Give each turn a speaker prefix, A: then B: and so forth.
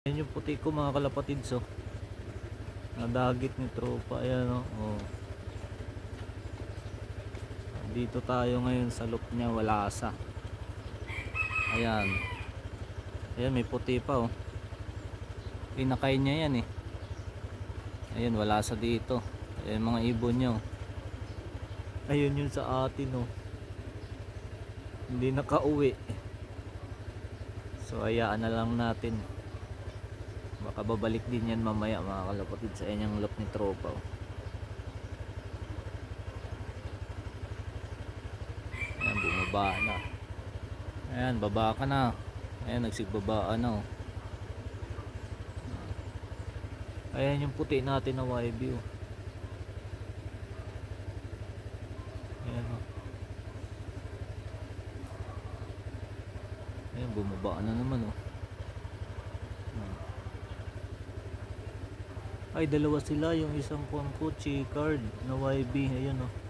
A: Ayan yung puti ko mga kalapatids, oh. Nadagit ni tropa. Ayan, oh. Oh. Dito tayo ngayon sa loop niya, Walasa. Ayan. Ayan, may puti pa, oh. Pinakay niya yan, eh. Ayan, Walasa dito. Ayan mga ibon niya, oh. Ayun yun sa atin, oh. Hindi nakauwi. So hayaan na lang natin. Baka babalik din yan mamaya mga kalapatid sa inyong loop ni tropa, oh. Ayan, bumaba na. Ayan, baba ka na. Ayan, nagsigbabaan na, oh. Ayan yung puti natin na YB, oh. Ayan, oh. Ayan, bumaba na naman, oh. Ay, dalawa sila. Yung isang kuwang ko, Chicard na YB. Ayan, oh.